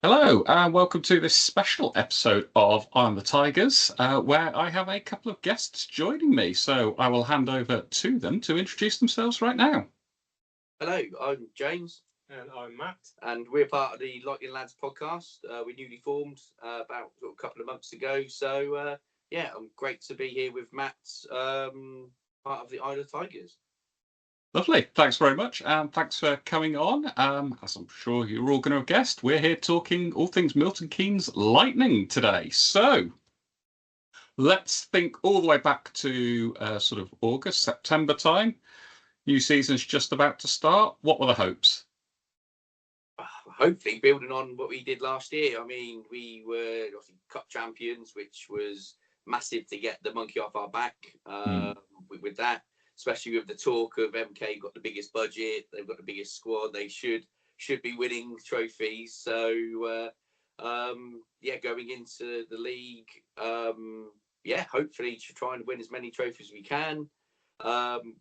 Hello, and welcome to this special episode of On the Tigers, where I have a couple of guests joining me. So I will hand over to them to introduce themselves right now. Hello, I'm James. And I'm Matt. And we're part of the Lightning Ladz podcast. We newly formed about a couple of months ago. So, I'm great to be here with Matt, part of the Isle of Tigers. Lovely. Thanks very much. And thanks for coming on. As I'm sure you're all going to have guessed, we're here talking all things Milton Keynes Lightning today. So let's think all the way back to sort of August, September time. New season's just about to start. What were the hopes? Hopefully building on what we did last year. I mean, we were obviously cup champions, which was massive to get the monkey off our back with that, especially with the talk of MK got the biggest budget, they've got the biggest squad, they should be winning trophies. So going into the league, hopefully to try and win as many trophies as we can.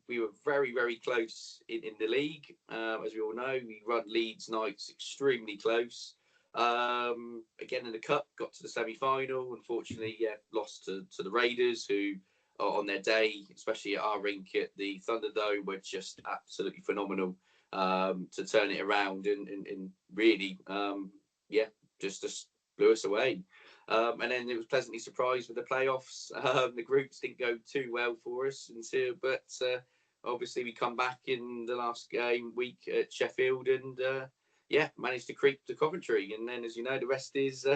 We were very, very close in the league. As we all know, we run Leeds nights extremely close. Again in the cup, got to the semi-final. Unfortunately, lost to the Raiders, who on their day, especially at our rink at the Thunderdome, were just absolutely phenomenal to turn it around and really, just blew us away. And then it was pleasantly surprised with the playoffs. The groups didn't go too well for us but obviously we come back in the last game week at Sheffield and managed to creep to Coventry. And then, as you know, the rest is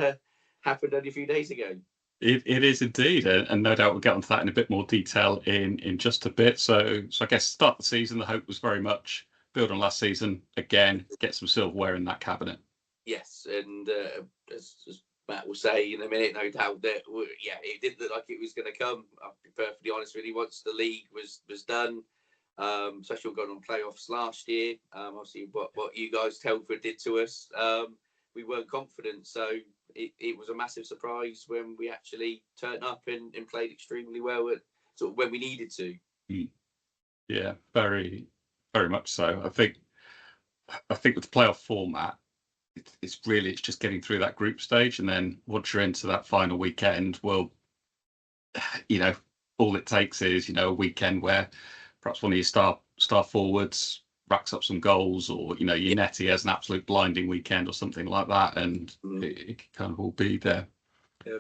happened only a few days ago. It is indeed, and no doubt we'll get onto that in a bit more detail in just a bit. So I guess start the season, the hope was very much build on last season again, get some silverware in that cabinet. Yes, and as Matt will say in a minute, no doubt that it did look like it was going to come. I'll be perfectly honest with you. Once the league was done, especially going on playoffs last year, obviously what you guys Telford did to us, we weren't confident. So it was a massive surprise when we actually turned up and played extremely well at sort of when we needed to. Yeah, very, very much so. I think with the playoff format, it's just getting through that group stage, and then once you're into that final weekend, well, all it takes is a weekend where perhaps one of your star forwards racks up some goals, or your netty has an absolute blinding weekend or something like that, and it can kind of all be there. Yeah,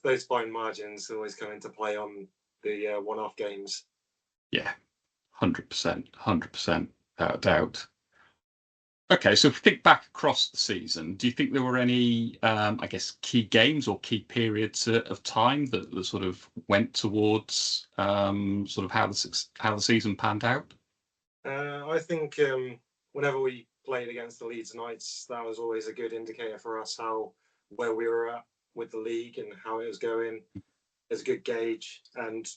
those fine margins always come into play on the one-off games. Yeah, 100%, without a doubt. Okay, so if we think back across the season, do you think there were any, key games or key periods of time that sort of went towards sort of how the season panned out? I think whenever we played against the Leeds Knights, that was always a good indicator for us where we were at with the league and how it was going. There's a good gauge, and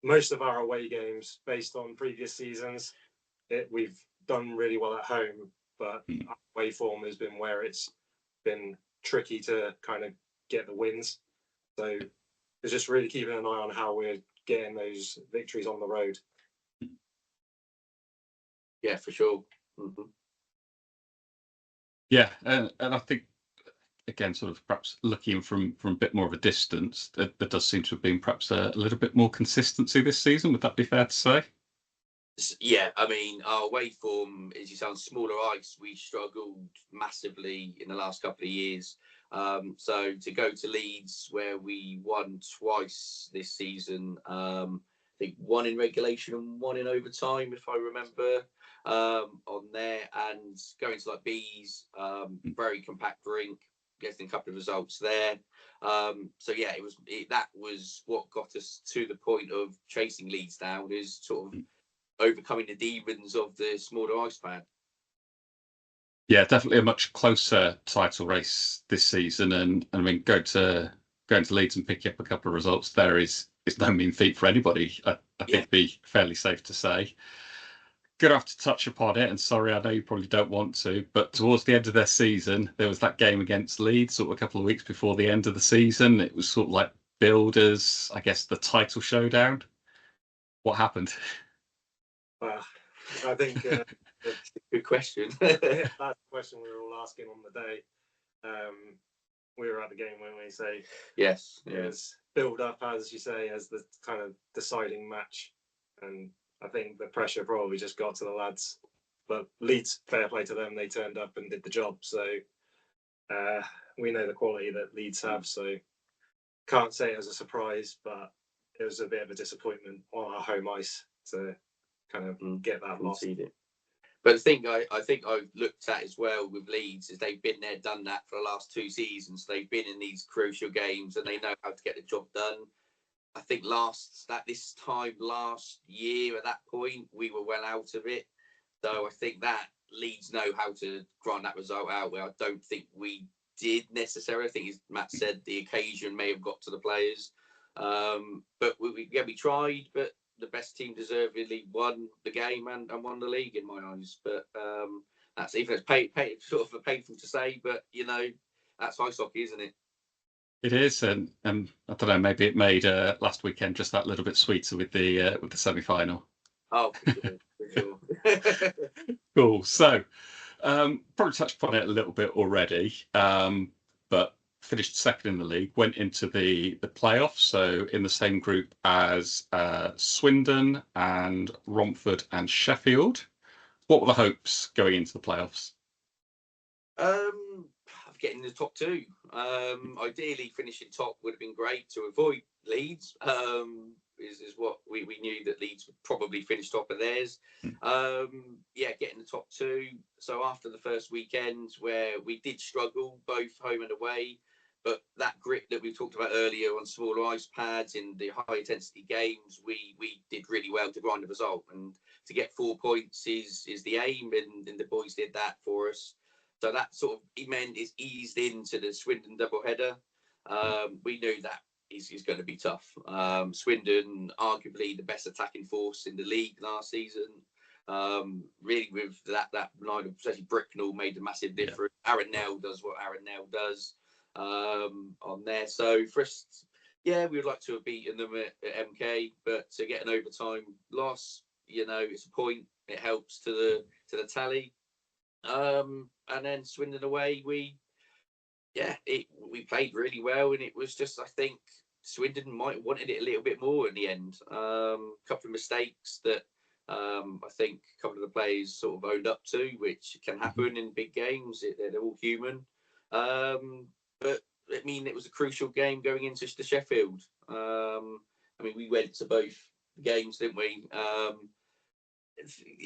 most of our away games, based on previous seasons, we've done really well at home. But our away form has been where it's been tricky to kind of get the wins. So it's just really keeping an eye on how we're getting those victories on the road. Yeah, for sure. Mm-hmm. Yeah, and I think, again, sort of perhaps looking from a bit more of a distance, there does seem to have been perhaps a little bit more consistency this season. Would that be fair to say? Yeah, I mean, our away form, as you sound, smaller ice, we struggled massively in the last couple of years. So to go to Leeds, where we won twice this season, I think one in regulation and one in overtime, if I remember, on there, and going to like Bees, very compact rink, getting a couple of results there. That was what got us to the point of chasing Leeds down, is sort of overcoming the demons of the smaller ice pad. Yeah, definitely a much closer title race this season, and I mean, going to Leeds and picking up a couple of results there is no mean feat for anybody. I think it'd be fairly safe to say. Gonna have to touch upon it, and sorry, I know you probably don't want to, but towards the end of their season, there was that game against Leeds, sort of a couple of weeks before the end of the season. It was sort of like builders, I guess, the title showdown. What happened? I think good question. that's the question we were all asking on the day. We were at the game when we say yes, it was built up, as you say, as the kind of deciding match, and I think the pressure probably just got to the lads. But Leeds, fair play to them, they turned up and did the job. So we know the quality that Leeds have, so can't say it was a surprise, but it was a bit of a disappointment on our home ice to kind of get that loss. But the thing I think I've looked at as well with Leeds is they've been there, done that for the last 2 seasons. They've been in these crucial games and they know how to get the job done. I think this time last year at that point, we were well out of it. So I think that Leeds know how to grind that result out, where I don't think we did necessarily. I think, as Matt said, the occasion may have got to the players. But we tried, but the best team deservedly won the game and won the league in my eyes. But that's even it's sort of painful to say, but that's ice hockey, isn't it? It is, and I don't know. Maybe it made last weekend just that little bit sweeter with the semi-final. Oh, for sure. Cool. So, probably touched upon it a little bit already, but finished second in the league, went into the playoffs, so in the same group as Swindon and Romford and Sheffield. What were the hopes going into the playoffs? Of getting the top 2. Ideally, finishing top would have been great to avoid Leeds. Is what we knew that Leeds would probably finish top of theirs. Getting the top 2. So after the first weekend, where we did struggle both home and away, but that grit that we talked about earlier on smaller ice pads in the high intensity games, we did really well to grind the result, and to get 4 points is the aim, and the boys did that for us. So that sort of meant is eased into the Swindon doubleheader. We knew that is going to be tough. Swindon, arguably the best attacking force in the league last season. Really, with that line of, especially Bricknell, made a massive difference. Yeah. Aaron Nell does what Aaron Nell does on there. So for us, we would like to have beaten them at MK, but to get an overtime loss, it's a point. It helps to the tally. And then Swindon away, we played really well, and it was just, I think Swindon might have wanted it a little bit more in the end. A couple of mistakes that I think a couple of the players sort of owned up to, which can happen in big games. They're all human. But I mean, it was a crucial game going into the Sheffield. We went to both games, didn't we?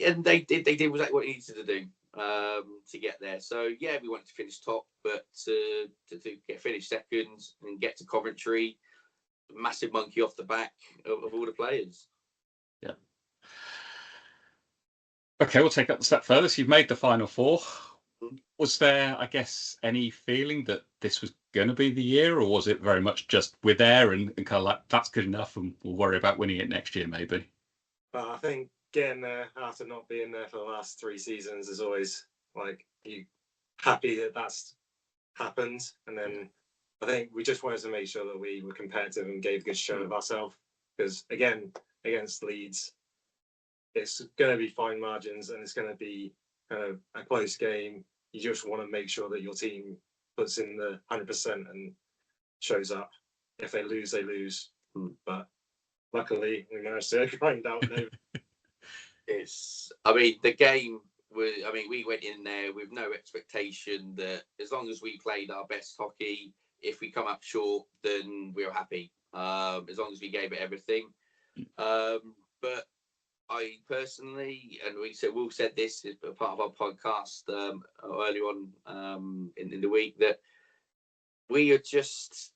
And they did exactly what they needed to do to get there. So we wanted to finish top, but to finish second and get to Coventry, massive monkey off the back of all the players. Yeah. Okay, we'll take that a step further. So you've made the final 4. Was there, I guess, any feeling that this was going to be the year, or was it very much just we're there and kind of like that's good enough and we'll worry about winning it next year maybe? I think getting there after not being there for the last 3 seasons is always like you happy that that's happened, and then I think we just wanted to make sure that we were competitive and gave a good show of ourselves, because again against Leeds it's going to be fine margins and it's going to be kind of a close game. You just want to make sure that your team puts in the 100% and shows up. If they lose, they lose. But luckily, we managed to grind out. The game was. We went in there with no expectation that as long as we played our best hockey, if we come up short, then we were happy. As long as we gave it everything. But I personally, and we said this as part of our podcast earlier on in the week, that we were just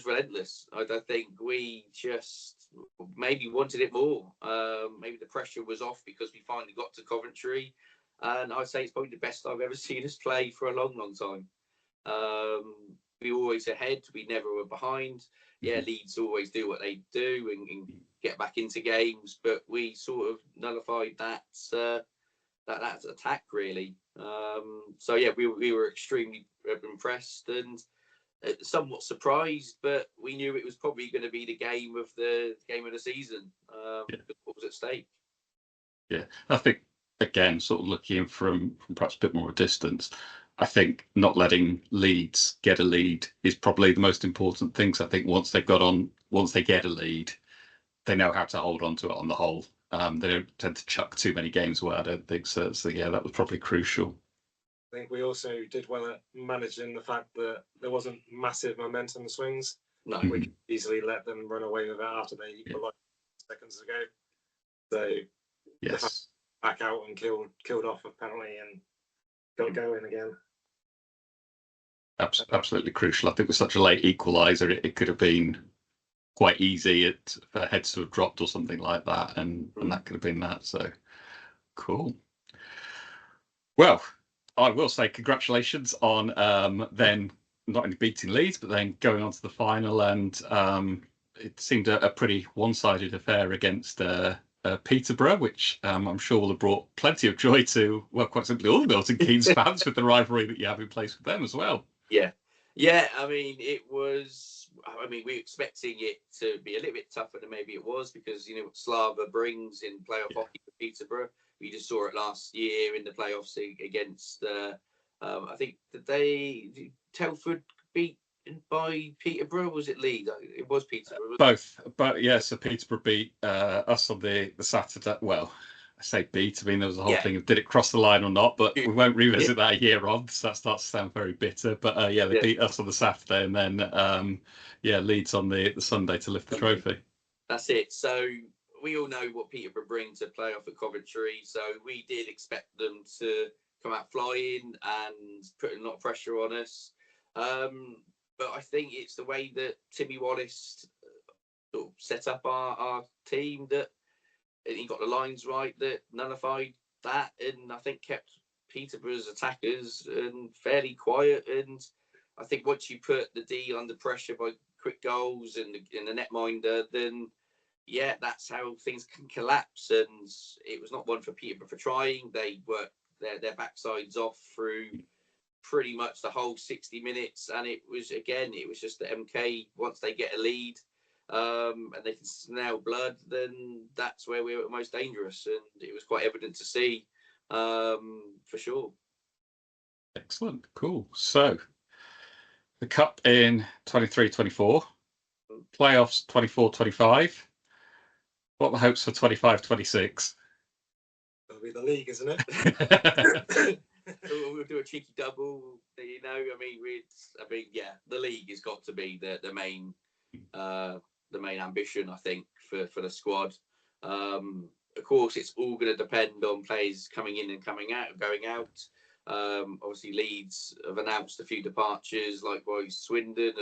relentless. I think we just maybe wanted it more. Maybe the pressure was off because we finally got to Coventry, and I'd say it's probably the best I've ever seen us play for a long, long time. We were always ahead. We never were behind. Leeds always do what they do and get back into games, but we sort of nullified that attack really. We were extremely impressed and somewhat surprised, but we knew it was probably going to be the game of the season. What was at stake? Yeah, I think again, sort of looking from perhaps a bit more of a distance, I think not letting Leeds get a lead is probably the most important thing. So I think once they get a lead, they know how to hold on to it on the whole. They don't tend to chuck too many games away, I don't think so. So yeah, that was probably crucial. I think we also did well at managing the fact that there wasn't massive momentum swings. No, we could easily let them run away with it after they equalised seconds ago. So yes, back out and killed off a penalty and got going again. Absolutely crucial. I think with such a late equaliser, it could have been quite easy for heads to have dropped or something like that, and that could have been that. So cool. Well, I will say congratulations on then not only beating Leeds, but then going on to the final, and it seemed a pretty one-sided affair against Peterborough, which I'm sure will have brought plenty of joy to, well, quite simply all the Milton Keynes fans with the rivalry that you have in place with them as well. Yeah. I mean, it was. I mean, we were expecting it to be a little bit tougher than maybe it was because you know what Slava brings in playoff hockey for Peterborough. We just saw it last year in the playoffs against. I think did Telford beat by Peterborough? Was it Leeds? It was Peterborough. Both, but yeah. So Peterborough beat us on the Saturday. Well, I say beat. I mean, there was a whole thing of did it cross the line or not, but we won't revisit that a year on, so that starts to sound very bitter. But they beat us on the Saturday, and then Leeds on the Sunday to lift the trophy. That's it. So we all know what Peterborough bring to play off at Coventry, so we did expect them to come out flying and put a lot of pressure on us. But I think it's the way that Timmy Wallace sort of set up our team that he got the lines right that nullified that, and I think kept Peterborough's attackers fairly quiet. And I think once you put the D under pressure by quick goals and the netminder, then that's how things can collapse. And it was not one for Peterborough for trying. They worked their backsides off through pretty much the whole 60 minutes, and it was just the MK once they get a lead. And they can smell blood, then that's where we were most dangerous, and it was quite evident to see, for sure. Excellent, cool. So the cup in 23-24, playoffs 24-25. What are the hopes for 25-26? It'll be the league, isn't it? We'll do a cheeky double. You know, I mean, the league has got to be the main. The main ambition, I think, for the squad. Of course, it's all going to depend on players coming in and coming out, going out. Obviously, Leeds have announced a few departures. Likewise, Swindon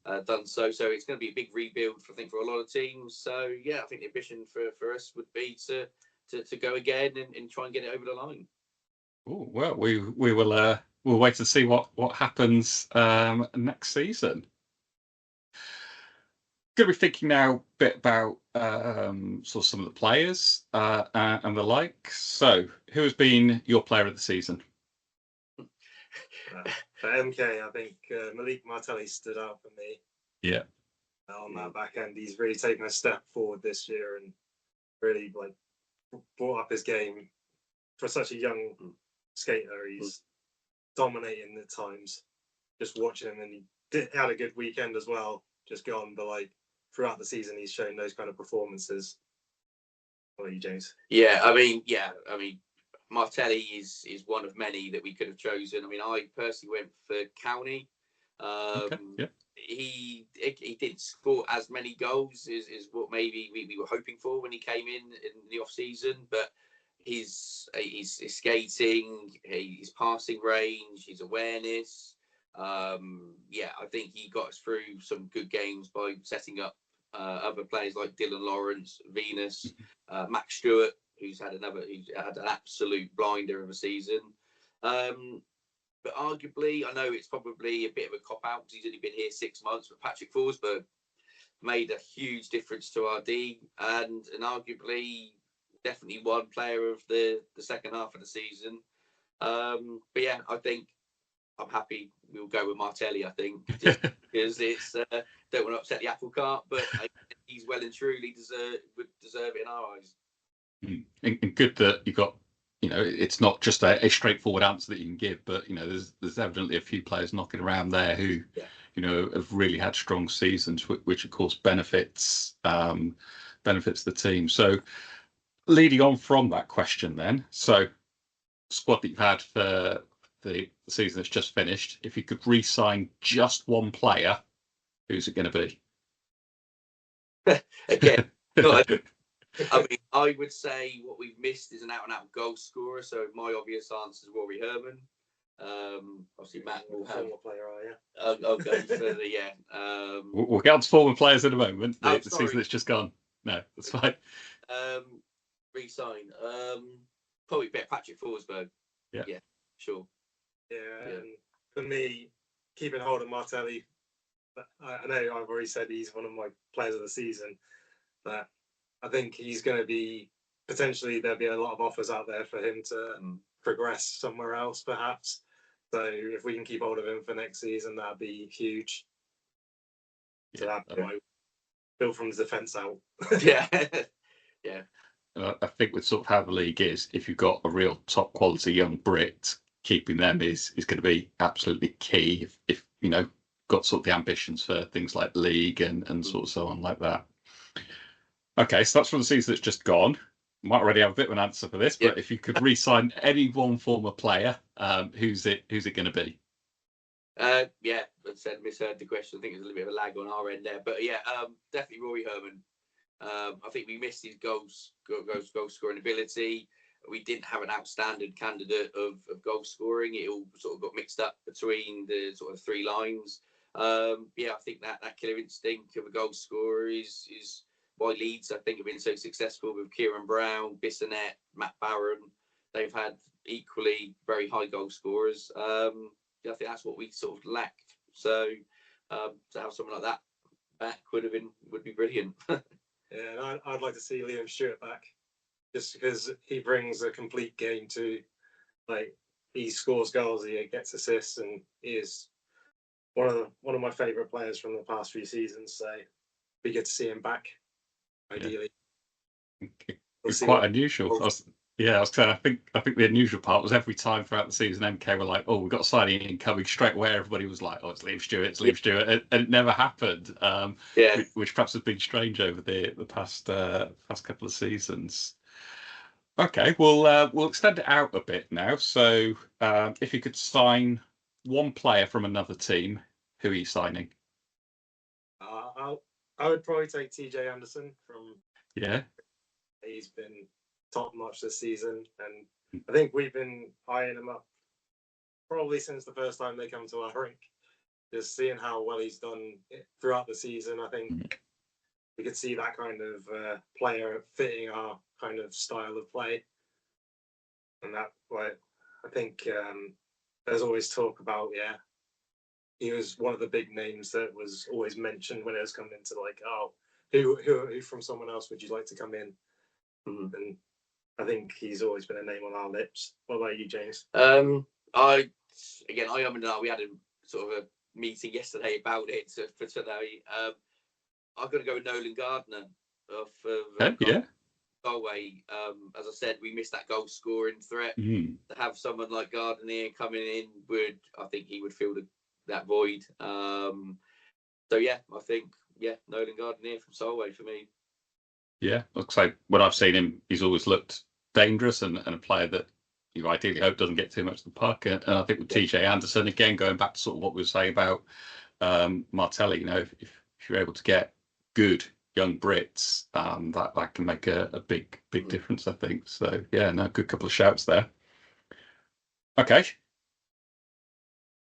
have done so. So it's going to be a big rebuild, for a lot of teams. So I think the ambition for us would be to go again and try and get it over the line. Oh well, we will we'll wait to see what happens next season. Going to be thinking now a bit about sort of some of the players and the like. So, who has been your player of the season? For MK, I think Malik Martelli stood out for me. Yeah. On that back end, he's really taken a step forward this year and really brought up his game for such a young skater. He's dominating at times. Just watching him, and he had a good weekend as well. Just gone, but throughout the season, he's shown those kind of performances. What about you, James? I mean, Martelli is one of many that we could have chosen. I mean, I personally went for Cowney. He didn't score as many goals as what maybe we were hoping for when he came in the off season, but his skating, his passing range, his awareness. I think he got us through some good games by setting up other players like Dylan Lawrence, Venus, Max Stewart, who's had an absolute blinder of a season. But arguably, I know it's probably a bit of a cop-out because he's only been here 6 months, but Patrick Forsberg made a huge difference to our D, and arguably definitely one player of the second half of the season. I think I'm happy we'll go with Martelli, I think, just because it's don't want to upset the apple cart, but I think he's well and truly would deserve it in our eyes. And good that you got it's not just a straightforward answer that you can give, but there's evidently a few players knocking around there who, have really had strong seasons, which of course benefits the team. So leading on from that question, then, so squad that you've had for the season that's just finished, if you could re-sign just one player, who's it going to be? Again, I mean, I would say what we've missed is an out-and-out goal scorer. So my obvious answer is Rory Herman. Obviously, Matt will have former player, are you? I'll go further. We'll get on to former players in a moment. The sorry. season that's just gone. No, that's fine. Re-sign. Probably better Patrick Forsberg. Yeah, sure. Yeah, and for me, keeping hold of Martelli. I know I've already said he's one of my players of the season, but I think he's going to be potentially, there'll be a lot of offers out there for him to progress somewhere else, perhaps. So if we can keep hold of him for next season, that'd be huge. So that'd be build from the defence out. Yeah. I think with sort of how the league is, if you've got a real top quality young Brit, keeping them is going to be absolutely key. If got sort of the ambitions for things like league and sort of so on like that. Okay, so that's from the season that's just gone. Might already have a bit of an answer for this, but if you could re-sign any one former player, who's it going to be? I said misheard the question. I think there's a little bit of a lag on our end there, but definitely Rory Herman. I think we missed his goal scoring ability. We didn't have an outstanding candidate of goal scoring. It all sort of got mixed up between the sort of three lines. I think that killer instinct of a goal scorer is why Leeds, I think, have been so successful with Kieran Brown, Bissonnette, Matt Barron. They've had equally very high goal scorers. I think that's what we sort of lacked. So to have someone like that back would be brilliant. Yeah, and I'd like to see Liam Stewart back, just because he brings a complete game to, like, he scores goals, he gets assists, and he is one of my favourite players from the past few seasons. So be good to see him back. Ideally, It's quite unusual. I was saying, I think the unusual part was every time throughout the season, MK were like, "Oh, we've got a signing incoming," straight away. Everybody was like, "Oh, it's Liam Stewart," and it never happened. Which perhaps has been strange over the past couple of seasons. Okay, we'll extend it out a bit now. So, if you could sign one player from another team, who are you signing? I would probably take TJ Anderson from. Yeah. He's been top notch this season, and I think we've been eyeing him up probably since the first time they come to our rink. Just seeing how well he's done throughout the season, I think we could see that kind of player fitting our kind of style of play. And that, I think there's always talk about, he was one of the big names that was always mentioned when it was coming into, like, who from someone else would you like to come in? And I think he's always been a name on our lips. What about you, James? We had a sort of a meeting yesterday about it for today. I'm going to go with Nolan Gardner of Galway. As I said, we missed that goal scoring threat. To have someone like Gardner coming in I think he would fill that void. I think Nolan Gardner from Solway for me. Yeah, looks like when I've seen him, he's always looked dangerous and a player that you ideally hope doesn't get too much of the puck. And I think with TJ Anderson, again, going back to sort of what we were saying about Martelli, if you're able to get good young Brits, that can make a big difference, I think. So, good couple of shouts there. Okay.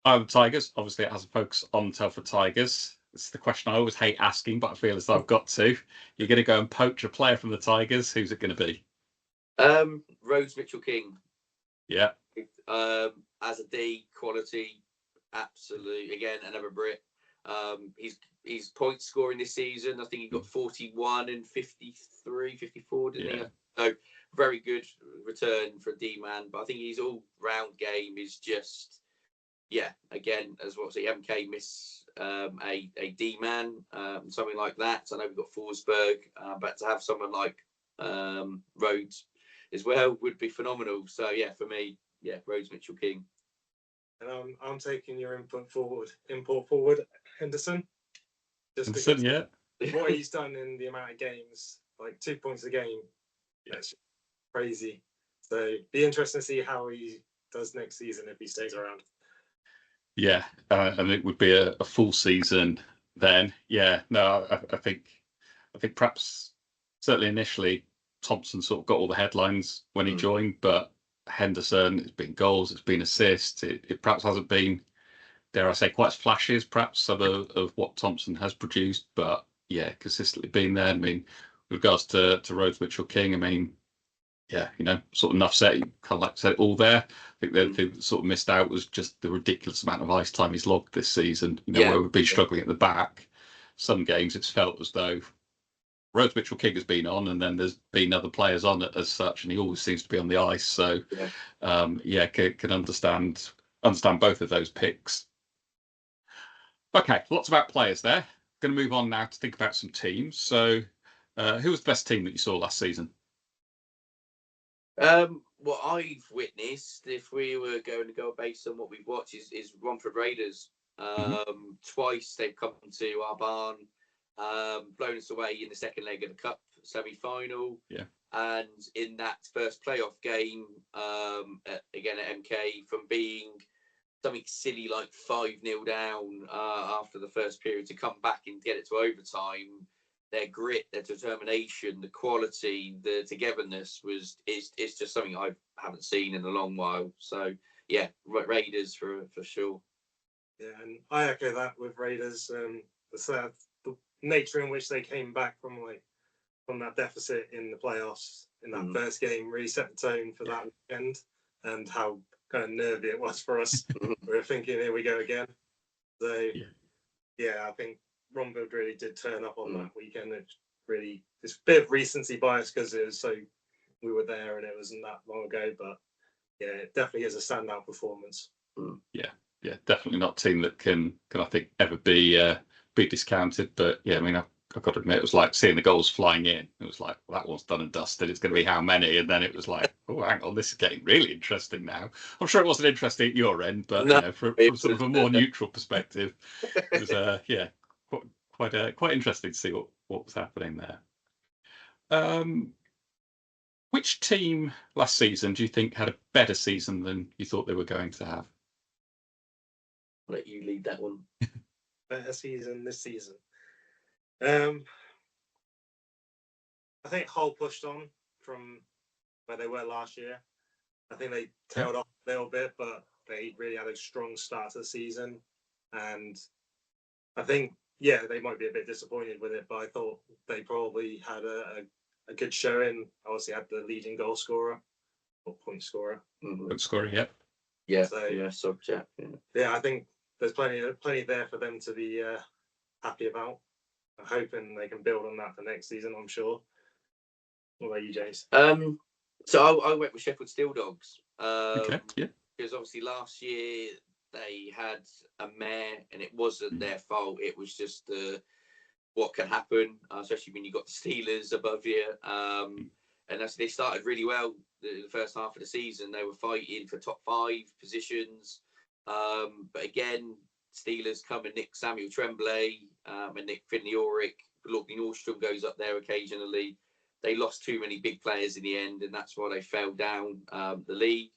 The Tigers, obviously it has a focus on Telford Tigers. It's the question I always hate asking, but I feel as though I've got to. You're going to go and poach a player from the Tigers. Who's it going to be? Rose Mitchell-King. Yeah. As a D, quality, absolute. Again, another Brit. He's point scoring this season. I think he got 41 and 53, 54, didn't he? So very good return for a D-man. But I think his all-round game is just, again, as what say MK miss a D-man, something like that. So I know we've got Forsberg, but to have someone like Rhodes, as well would be phenomenal. So yeah, for me, yeah, Rhodes Mitchell King. And I'm taking your import forward, Henderson, just Henderson, because yeah. what he's done in the amount of games, like 2 points a game, that's crazy. So be interesting to see how he does next season if he stays around. Yeah, and it would be a full season then. Yeah, no, I think perhaps certainly initially Thompson sort of got all the headlines when he joined, but Henderson, it's been goals, it's been assists. It perhaps hasn't been, dare I say, quite as flashy as perhaps some of what Thompson has produced, but yeah, consistently been there. I mean, with regards to Rhodes Mitchell King, I mean, yeah, sort of enough said, kind of like said it all there. I think the thing that sort of missed out was just the ridiculous amount of ice time he's logged this season. Where we've been struggling at the back. Some games it's felt as though Rhodes Mitchell King has been on, and then there's been other players on it as such, and he always seems to be on the ice. So, can understand both of those picks. Okay, lots about players there. Going to move on now to think about some teams. So, who was the best team that you saw last season? What I've witnessed, if we were going to go based on what we've watched, is Romford Raiders. Twice they've come to our barn, blown us away in the second leg of the cup semi-final. Yeah. And in that first playoff game, again at MK, from being something silly like 5-0 down after the first period to come back and get it to overtime. Their grit, their determination, the quality, the togetherness is just something I haven't seen in a long while. So yeah, Raiders for sure. Yeah, and I echo that with Raiders. The nature in which they came back from that deficit in the playoffs in that first game really set the tone for that weekend, and how kind of nervy it was for us. We were thinking, here we go again. So yeah, I think Romford really did turn up on that weekend. It's a bit of recency bias because we were there and it wasn't that long ago, but yeah, it definitely is a standout performance. Yeah, definitely not a team that can I think ever be discounted. But yeah, I mean, I've got to admit, it was like seeing the goals flying in. It was like, well, that one's done and dusted. It's going to be how many? And then it was like, oh, hang on, this is getting really interesting now. I'm sure it wasn't interesting at your end, but from sort of a more neutral perspective, it was quite interesting to see what was happening there. Which team last season do you think had a better season than you thought they were going to have? I'll let you lead that one. Better season this season. I think Hull pushed on from where they were last year. I think they tailed off a little bit, but they really had a strong start to the season. And I think, they might be a bit disappointed with it, but I thought they probably had a good showing. Obviously had the leading goal scorer or point scorer. Point scorer, yeah. Yeah, so, subject. Yeah, I think there's plenty there for them to be happy about. I'm hoping they can build on that for next season, I'm sure. What about you, James? So I went with Sheffield Steel Dogs. Okay, yeah. Because obviously last year they had a mare and it wasn't their fault. It was just what can happen, especially when you got the Steelers above you. And they started really well the first half of the season. They were fighting for top 5 positions. But again, Steelers come and nick Samuel Tremblay and Nick Finley-Auric. Lockie Nordstrom goes up there occasionally. They lost too many big players in the end, and that's why they fell down the league.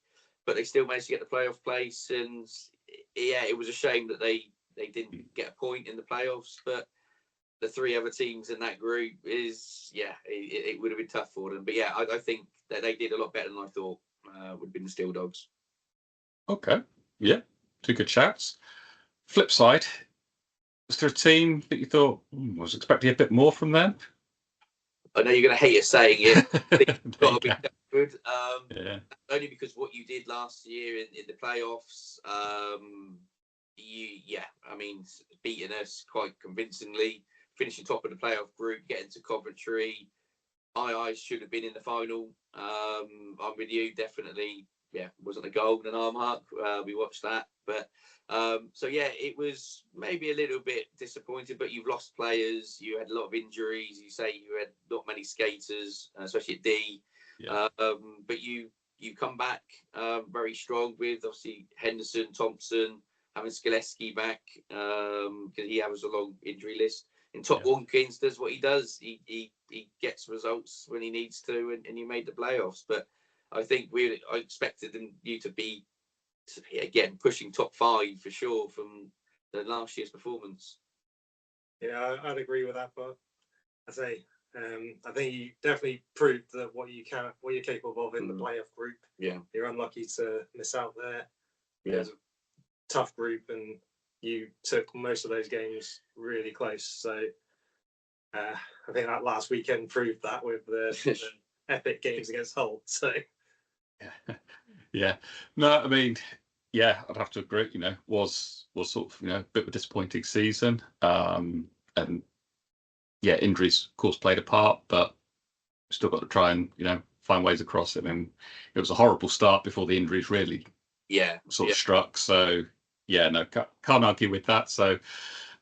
But they still managed to get the playoff place. And yeah, it was a shame that they didn't get a point in the playoffs. But the 3 other teams in that group it would have been tough for them. But yeah, I think that they did a lot better than I thought would have been the Steel Dogs. Okay, yeah, 2 good shouts. Flip side, was there a team that you thought was expecting a bit more from them? I know you're going to hate us saying it. It's got to be good. Only because what you did last year in the playoffs, beating us quite convincingly, finishing top of the playoff group, getting to Coventry. I should have been in the final. I'm with you, definitely. Yeah, wasn't a goal in our mark. We watched that, but it was maybe a little bit disappointed. But you've lost players. You had a lot of injuries. You say you had not many skaters, especially at D. Yeah. But you come back very strong with obviously Henderson, Thompson, having Skaleski back because he has a long injury list. And Top Watkins does what he does. He gets results when he needs to, and you made the playoffs. But I think I expected you to be again pushing top 5 for sure from the last year's performance. Yeah, I'd agree with that, but I say I think you definitely proved that what you're capable of in the playoff group. Yeah, you're unlucky to miss out there. Yeah, It was a tough group, and you took most of those games really close. So I think that last weekend proved that with the epic games against Hull. So yeah. No, I mean, yeah, I'd have to agree. Was sort of a bit of a disappointing season. And yeah, injuries of course played a part, but still got to try and find ways across it. And it was a horrible start before the injuries really sort of struck. So yeah, no, can't argue with that. So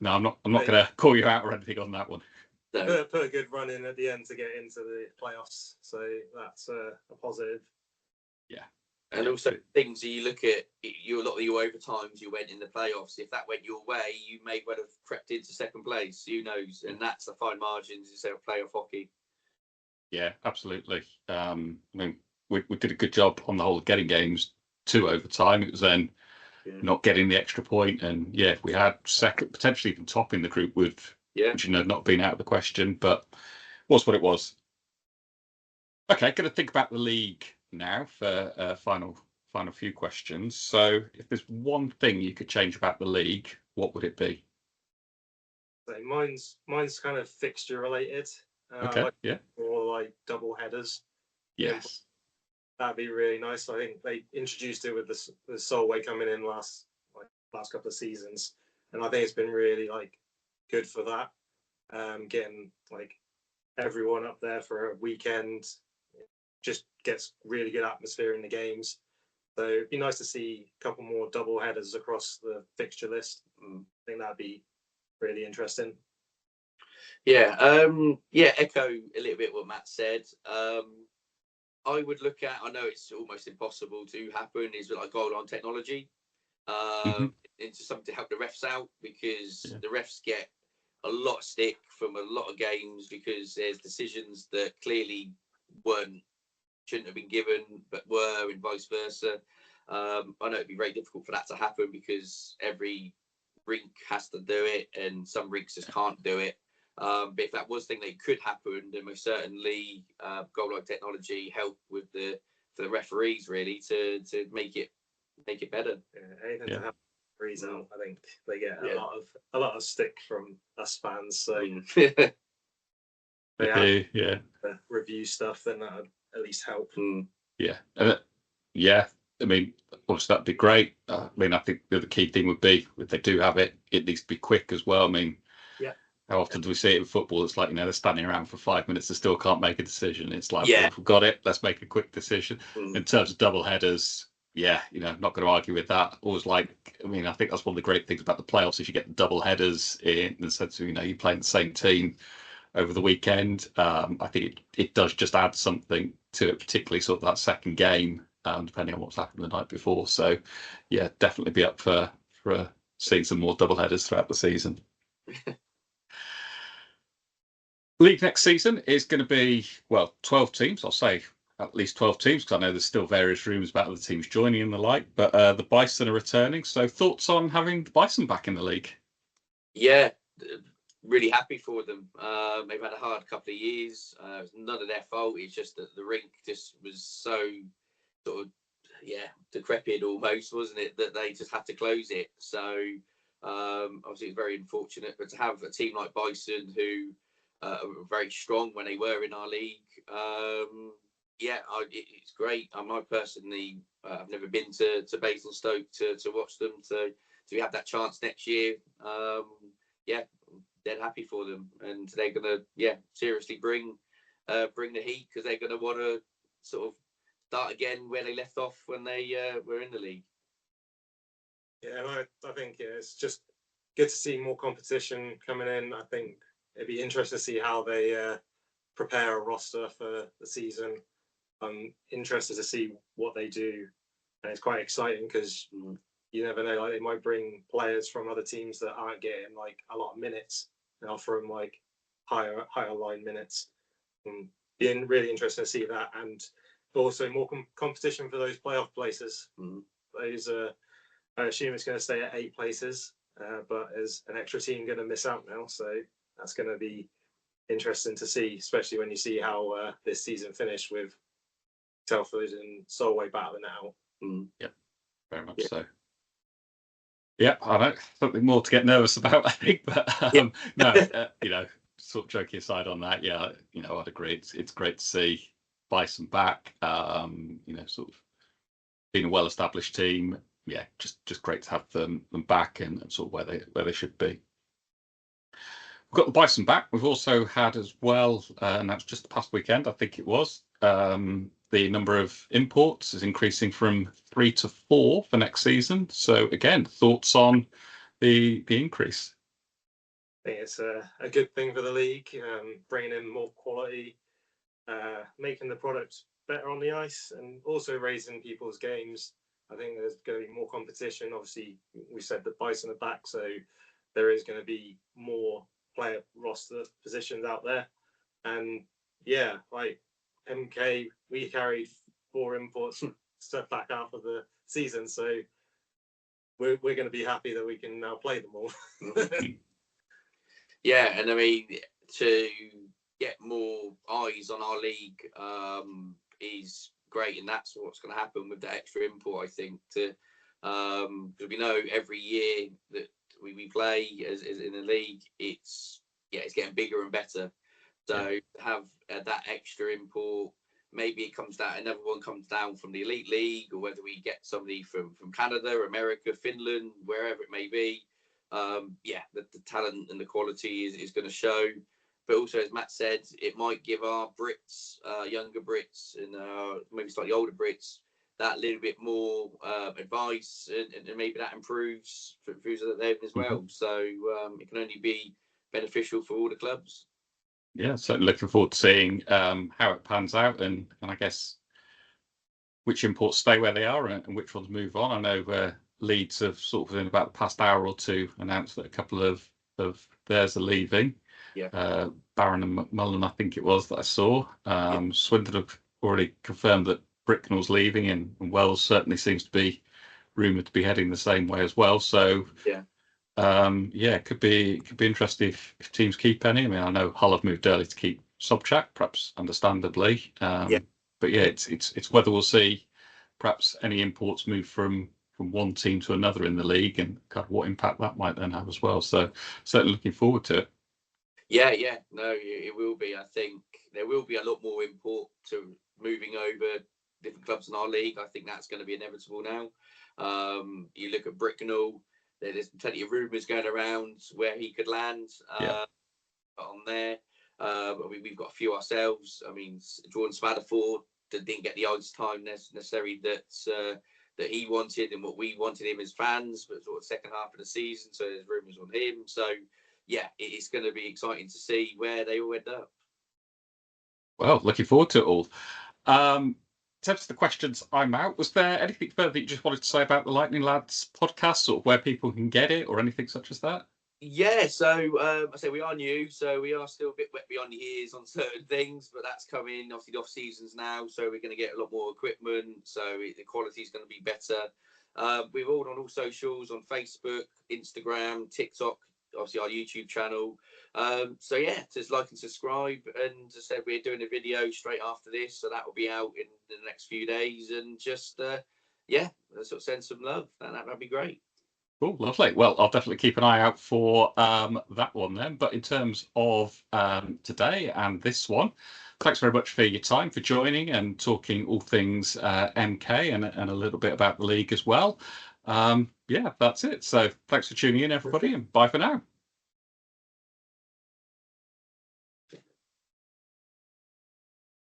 no, I'm not going to call you out or anything on that one. Put a good run in at the end to get into the playoffs. So that's a positive. Yeah. And also things you look at, a lot of your overtimes you went in the playoffs. If that went your way, you may well have crept into second place. Who knows? And that's the fine margins instead of playoff hockey. Yeah, absolutely. I mean, we did a good job on the whole of getting games to overtime. It was then not getting the extra point, and if we had second, potentially even top in the group, would which not been out of the question, but was what it was. Okay, going to think about the league now for final few questions. So, if there's one thing you could change about the league, what would it be? So mine's kind of fixture related. Okay, or like double headers. Yes, that'd be really nice. I think they introduced it with the Solway coming in last couple of seasons, and I think it's been really good for that. Getting everyone up there for a weekend just gets really good atmosphere in the games. So it'd be nice to see a couple more double headers across the fixture list. I think that'd be really interesting. Echo a little bit what Matt said. I would look at, I know it's almost impossible to happen, is like goal line technology into something to help the refs out, because the refs get a lot of stick from a lot of games because there's decisions that clearly shouldn't have been given but were, and vice versa. I know it'd be very difficult for that to happen because every rink has to do it and some rinks just can't do it. But if that was thing that could happen, then most certainly goal line technology help with for the referees really to make it better. Anything to help referees out. I think they get a lot of stick from us fans. So they review stuff, then that would at least help. I mean, obviously that'd be great. I mean, I think the other key thing would be if they do have it, it needs to be quick as well. I mean, how often do we see it in football? It's like, they're standing around for 5 minutes and still can't make a decision. It's like, well, if we've got it, let's make a quick decision. In terms of double headers, not going to argue with that. Always I think that's one of the great things about the playoffs is you get the double headers in the sense of, you're playing the same team over the weekend. I think it does just add something to it, particularly sort of that second game, depending on what's happened the night before. So, definitely be up for seeing some more double headers throughout the season. League next season is going to be 12 teams. I'll say at least 12 teams because I know there's still various rumours about other teams joining and the like. But the Bison are returning. So thoughts on having the Bison back in the league? Yeah, really happy for them. They've had a hard couple of years. It's none of their fault. It's just that the rink just was so sort of decrepit almost, wasn't it? That they just had to close it. So obviously it's very unfortunate. But to have a team like Bison who were very strong when they were in our league. It's great. I personally, I've never been to Basingstoke to watch them. So to have that chance next year, dead happy for them, and they're gonna seriously bring the heat because they're gonna want to sort of start again where they left off when they were in the league. Yeah, and I think it's just good to see more competition coming in. I think it'd be interesting to see how they prepare a roster for the season. I'm interested to see what they do, and it's quite exciting because you never know. Like they might bring players from other teams that aren't getting like a lot of minutes and offer them like higher line minutes. Being really interested to see that, and also more competition for those playoff places. Those I assume it's going to stay at 8 places, but is an extra team going to miss out now? So that's going to be interesting to see, especially when you see how this season finished with Telford and Solway battling it out. Yeah, very much so. Yeah, I know something more to get nervous about, I think, but no, you know, sort of joking aside on that, yeah, you know, I'd agree. It's great to see Bison back. You know, sort of being a well-established team. Yeah, just great to have them back and sort of where they should be. We've got the Bison back. We've also had as well, and that's just the past weekend, I think it was. The number of imports is increasing from 3 to 4 for next season. So again, thoughts on the increase? I think it's a good thing for the league, bringing in more quality, making the product better on the ice, and also raising people's games. I think there's going to be more competition. Obviously, we said that Bison are back, so there is going to be more player roster positions out there. And yeah, like MK, we carried 4 imports stuff back half of the season, so we're going to be happy that we can now play them all. Yeah, and I mean, to get more eyes on our league is great, and that's what's going to happen with the extra import, I think. Because we know every year that we play as in the league, it's getting bigger and better. So have that extra import. Maybe it comes down, another one comes down from the Elite League, or whether we get somebody from Canada, America, Finland, wherever it may be. The talent and the quality is going to show. But also, as Matt said, it might give our Brits, younger Brits, and maybe slightly older Brits, that little bit more advice, and maybe that improves for them as well. So it can only be beneficial for all the clubs. Yeah, certainly looking forward to seeing how it pans out, and I guess which imports stay where they are and which ones move on. I know Leeds have sort of in about the past hour or two announced that a couple of theirs are leaving. Yeah. Barron and McMullen, I think it was, that I saw. Swindon have already confirmed that Bricknell's leaving, and Wells certainly seems to be rumoured to be heading the same way as well. So it could be interesting if teams keep any. I mean, I know Hull have moved early to keep Sobchak, perhaps understandably. But yeah, it's whether we'll see perhaps any imports move from one team to another in the league, and kind of what impact that might then have as well. So certainly looking forward to it. Yeah, no, it will be. I think there will be a lot more import to moving over different clubs in our league. I think that's going to be inevitable now. You look at Bricknell, there's plenty of rumours going around where he could land on there. We've got a few ourselves. I mean, Jordan Spadaford didn't get the ice time necessary that he wanted and what we wanted him as fans, but sort of second half of the season, so there's rumours on him. So yeah, it's going to be exciting to see where they all end up. Well, looking forward to it all. In terms of the questions, I'm out. Was there anything further that you just wanted to say about the Lightning Ladz podcast, or where people can get it, or anything such as that? Yeah, so I say we are new, so we are still a bit wet beyond the ears on certain things, but that's coming. Obviously, the off seasons now, so we're going to get a lot more equipment, so the quality is going to be better. We're all on all socials, on Facebook, Instagram, TikTok, obviously our YouTube channel. So yeah, just like and subscribe. And as I said, we're doing a video straight after this, so that will be out in the next few days. And just sort of send some love. That'd be great. Cool, lovely. Well, I'll definitely keep an eye out for that one then. But in terms of today and this one, thanks very much for your time, for joining and talking all things MK and a little bit about the league as well. That's it. So thanks for tuning in, everybody, and bye for now.